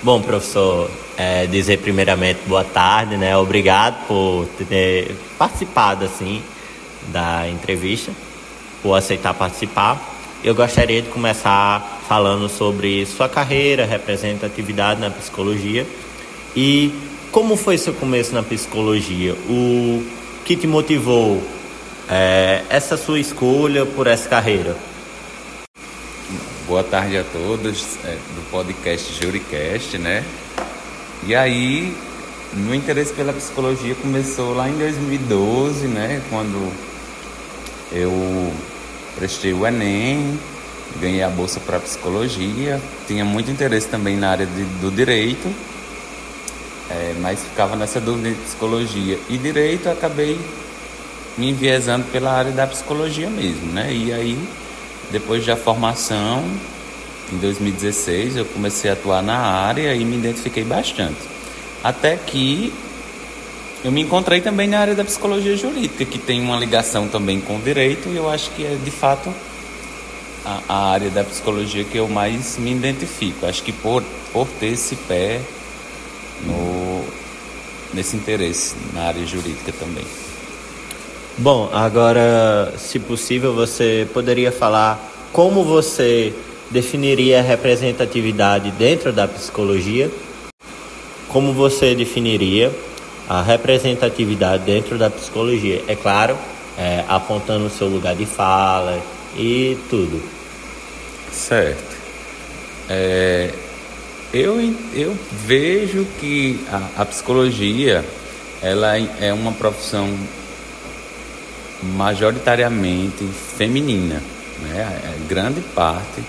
Bom, professor, dizer primeiramente boa tarde, né? Obrigado por ter participado, assim, da entrevista, por aceitar participar. Eu gostaria de começar falando sobre sua carreira, representatividade na psicologia e como foi seu começo na psicologia? O que te motivou essa sua escolha por essa carreira? Boa tarde a todos do podcast Juricast, né? E aí, meu interesse pela psicologia começou lá em 2012, né? Quando eu prestei o Enem, ganhei a bolsa para psicologia. Tinha muito interesse também na área do direito, mas ficava nessa dúvida entre psicologia e direito. Acabei me enviesando pela área da psicologia mesmo, né? E aí, depois da formação, em 2016, eu comecei a atuar na área e me identifiquei bastante. Até que eu me encontrei também na área da psicologia jurídica, que tem uma ligação também com o direito, e eu acho que é, de fato, a área da psicologia que eu mais me identifico. Acho que por ter esse pé nesse interesse na área jurídica também. Bom, agora, se possível, você poderia falar como você definiria a representatividade dentro da psicologia? Como você definiria a representatividade dentro da psicologia? É claro, apontando o seu lugar de fala e tudo. Certo. Eu vejo que a psicologia ela é uma profissão majoritariamente feminina, né? Grande parte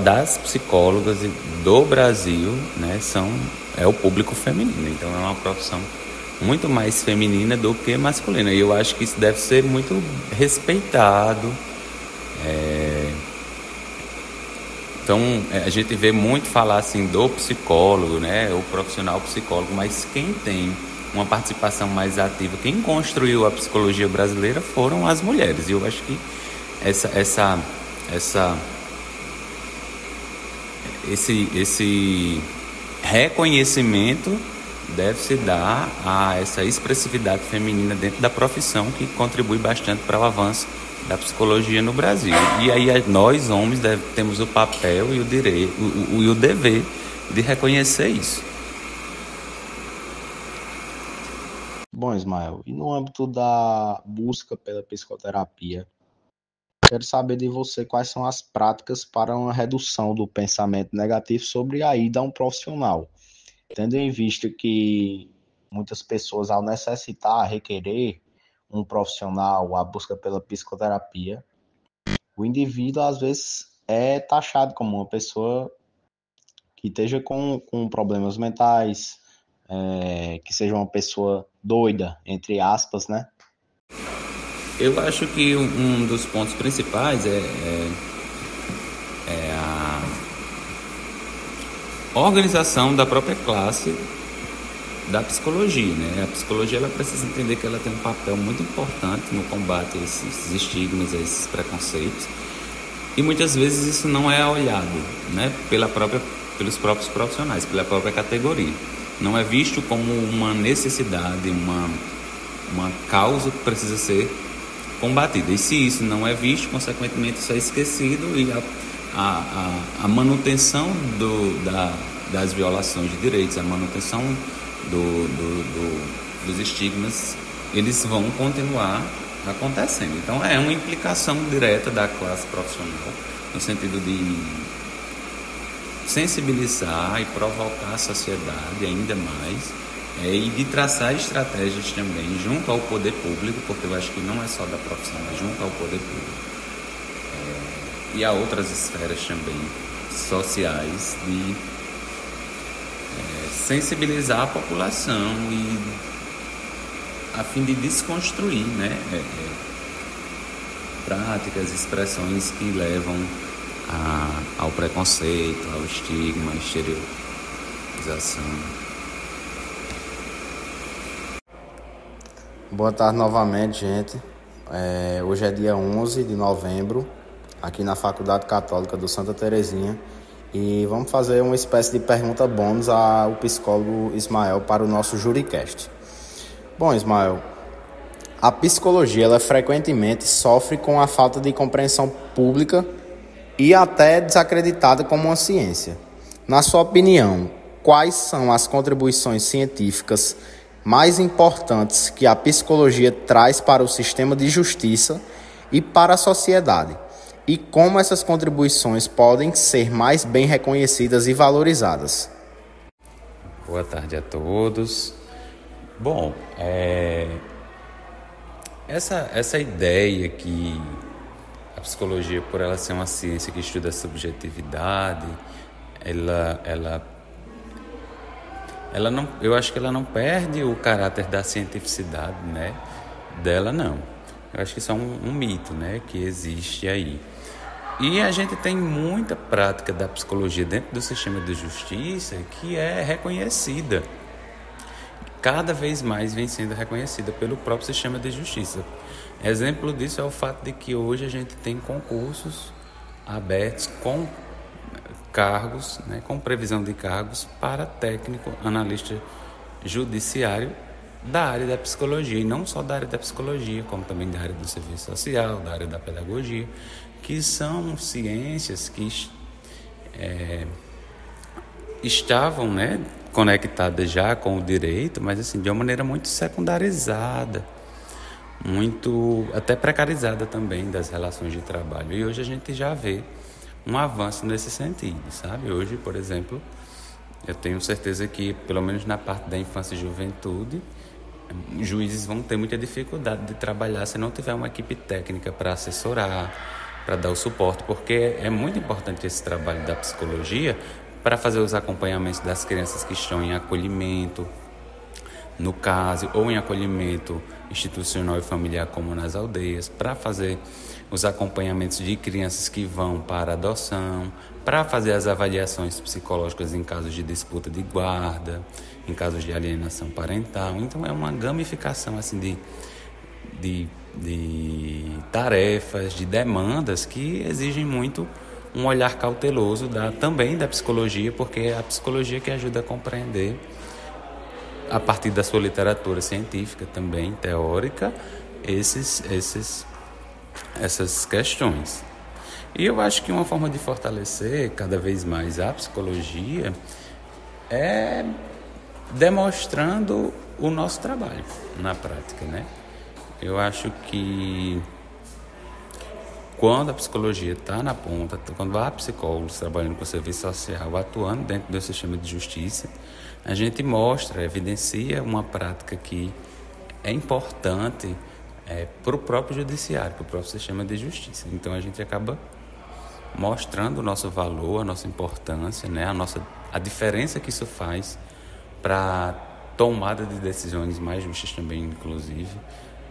das psicólogas do Brasil, né, é o público feminino. Então é uma profissão muito mais feminina do que masculina. E eu acho que isso deve ser muito respeitado. Então a gente vê muito falar assim do psicólogo, né, o profissional psicólogo, mas quem tem uma participação mais ativa, quem construiu a psicologia brasileira foram as mulheres. E eu acho que esse reconhecimento deve se dar a essa expressividade feminina dentro da profissão, que contribui bastante para o avanço da psicologia no Brasil. E aí nós, homens, temos o papel e o direito e o dever de reconhecer isso. Bom, Ismael, e no âmbito da busca pela psicoterapia, quero saber de você quais são as práticas para uma redução do pensamento negativo sobre a ida a um profissional, tendo em vista que muitas pessoas, ao necessitar, requerer um profissional, a busca pela psicoterapia, o indivíduo às vezes é taxado como uma pessoa que esteja com problemas mentais, que seja uma pessoa doida, entre aspas, né? Eu acho que um dos pontos principais é a organização da própria classe da psicologia, né? A psicologia ela precisa entender que ela tem um papel muito importante no combate a esses estigmas, a esses preconceitos, e muitas vezes isso não é olhado, né? Pelos próprios profissionais, pela própria categoria. Não é visto como uma necessidade, uma causa que precisa ser combatida. E se isso não é visto, consequentemente isso é esquecido, e a manutenção das violações de direitos, a manutenção dos estigmas, eles vão continuar acontecendo. Então é uma implicação direta da classe profissional, no sentido de sensibilizar e provocar a sociedade ainda mais, e de traçar estratégias também junto ao poder público, porque eu acho que não é só da profissão, mas junto ao poder público, e a outras esferas também sociais, de sensibilizar a população e a fim de desconstruir, né, práticas, expressões que levam ao preconceito, ao estigma, à exteriorização. Boa tarde novamente, gente. Hoje é dia 11 de novembro, aqui na Faculdade Católica do Santa Terezinha, E vamos fazer uma espécie de pergunta bônus ao psicólogo Ismael para o nosso JuriCast. Bom, Ismael, a psicologia ela frequentemente sofre com a falta de compreensão pública e até desacreditada como uma ciência. Na sua opinião, quais são as contribuições científicas mais importantes que a psicologia traz para o sistema de justiça e para a sociedade? E como essas contribuições podem ser mais bem reconhecidas e valorizadas? Boa tarde a todos. Bom, essa ideia que a psicologia, por ela ser uma ciência que estuda a subjetividade, ela não, eu acho que ela não perde o caráter da cientificidade, né, dela, não. Eu acho que isso é um mito, né, que existe aí. E a gente tem muita prática da psicologia dentro do sistema de justiça que é reconhecida. Cada vez mais vem sendo reconhecida pelo próprio sistema de justiça. Exemplo disso é o fato de que hoje a gente tem concursos abertos com cargos, né, com previsão de cargos para técnico, analista judiciário da área da psicologia, e não só da área da psicologia, como também da área do serviço social, da área da pedagogia, que são ciências que estavam, né, conectadas já com o direito, mas assim, de uma maneira muito secundarizada, muito até precarizada também das relações de trabalho. E hoje a gente já vê um avanço nesse sentido, sabe? Hoje, por exemplo, eu tenho certeza que, pelo menos na parte da infância e juventude, juízes vão ter muita dificuldade de trabalhar se não tiver uma equipe técnica para assessorar, para dar o suporte, porque é muito importante esse trabalho da psicologia para fazer os acompanhamentos das crianças que estão em acolhimento, no caso, ou em acolhimento institucional e familiar, como nas aldeias, para fazer os acompanhamentos de crianças que vão para adoção, para fazer as avaliações psicológicas em casos de disputa de guarda, em casos de alienação parental. Então é uma gamificação assim de tarefas, de demandas que exigem muito um olhar cauteloso também da psicologia, porque é a psicologia que ajuda a compreender, a partir da sua literatura científica também, teórica, essas questões. E eu acho que uma forma de fortalecer cada vez mais a psicologia é demonstrando o nosso trabalho na prática, né? Eu acho que quando a psicologia está na ponta, quando há psicólogos trabalhando com o serviço social, atuando dentro do sistema de justiça, a gente mostra, evidencia uma prática que é importante para o próprio judiciário, para o próprio sistema de justiça. Então a gente acaba mostrando o nosso valor, a nossa importância, né? A diferença que isso faz para a tomada de decisões mais justas também, inclusive,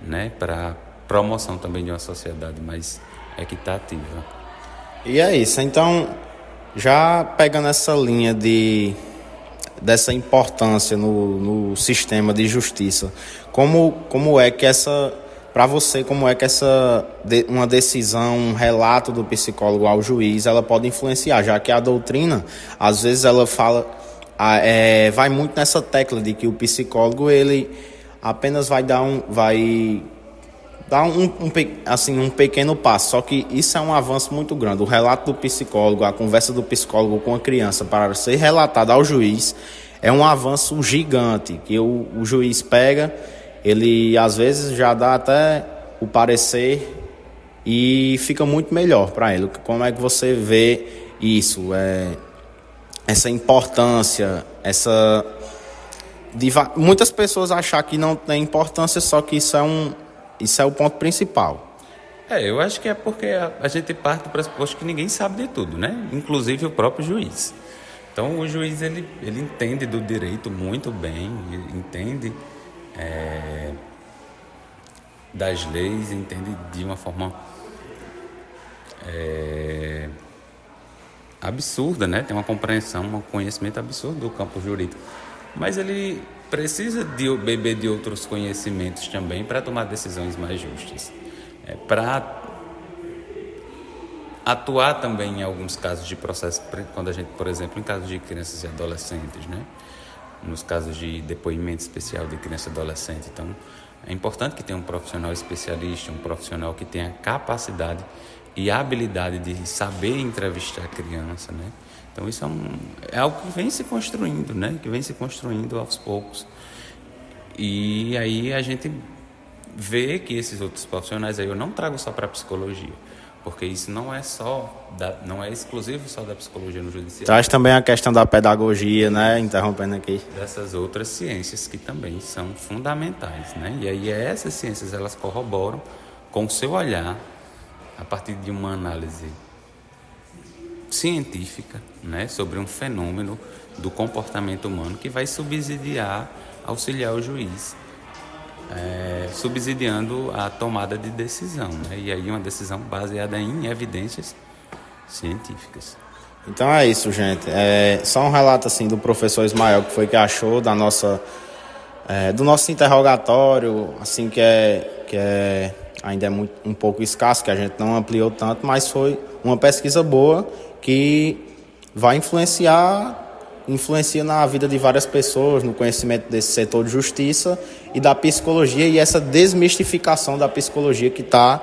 né? Para a promoção também de uma sociedade mais equitativa. E é isso. Então, já pegando essa linha dessa importância no sistema de justiça, como é que para você, como é que uma decisão, um relato do psicólogo ao juiz, ela pode influenciar, já que a doutrina, às vezes ela vai muito nessa tecla de que o psicólogo, ele apenas vai dar um pequeno passo, só que isso é um avanço muito grande. O relato do psicólogo, a conversa do psicólogo com a criança para ser relatada ao juiz, é um avanço gigante, que o juiz pega, ele às vezes já dá até o parecer e fica muito melhor para ele. Como é que você vê isso? Essa importância, muitas pessoas acham que não tem importância, só que isso é o ponto principal. Eu acho que é porque a gente parte do pressuposto que ninguém sabe de tudo, né? Inclusive o próprio juiz. Então o juiz ele entende do direito muito bem, entende das leis, entende de uma forma absurda, né? Tem uma compreensão, um conhecimento absurdo do campo jurídico. Mas ele precisa beber de outros conhecimentos também para tomar decisões mais justas. Para atuar também em alguns casos de processo, quando a gente, por exemplo, em casos de crianças e adolescentes, né? Nos casos de depoimento especial de criança e adolescente. Então, é importante que tenha um profissional especialista, um profissional que tenha capacidade e habilidade de saber entrevistar a criança, né? Então, isso é algo que vem se construindo, né? Que vem se construindo aos poucos. E aí a gente vê que esses outros profissionais, aí eu não trago só para a psicologia, porque isso não é exclusivo só da psicologia no judiciário. Traz também a questão da pedagogia, né? Interrompendo aqui. Dessas outras ciências que também são fundamentais, né? E aí essas ciências, elas corroboram com o seu olhar, a partir de uma análise científica, né? Sobre um fenômeno do comportamento humano que vai auxiliar o juiz, subsidiando a tomada de decisão, né? E aí uma decisão baseada em evidências científicas. Então é isso, gente. Só um relato assim do professor Ismael, que foi que achou do nosso interrogatório, assim, que ainda é um pouco escasso, que a gente não ampliou tanto, mas foi uma pesquisa boa que vai influencia na vida de várias pessoas, no conhecimento desse setor de justiça e da psicologia, e essa desmistificação da psicologia que está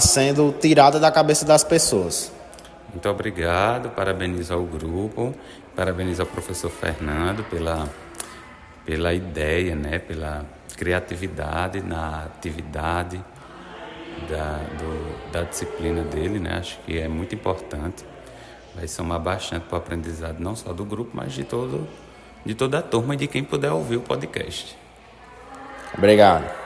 sendo tirada da cabeça das pessoas. Muito obrigado, parabenizo ao grupo, parabenizo ao professor Fernando pela ideia, né, pela criatividade na atividade da disciplina dele, né? Acho que é muito importante. Vai somar bastante para o aprendizado, não só do grupo, mas de toda a turma e de quem puder ouvir o podcast. Obrigado.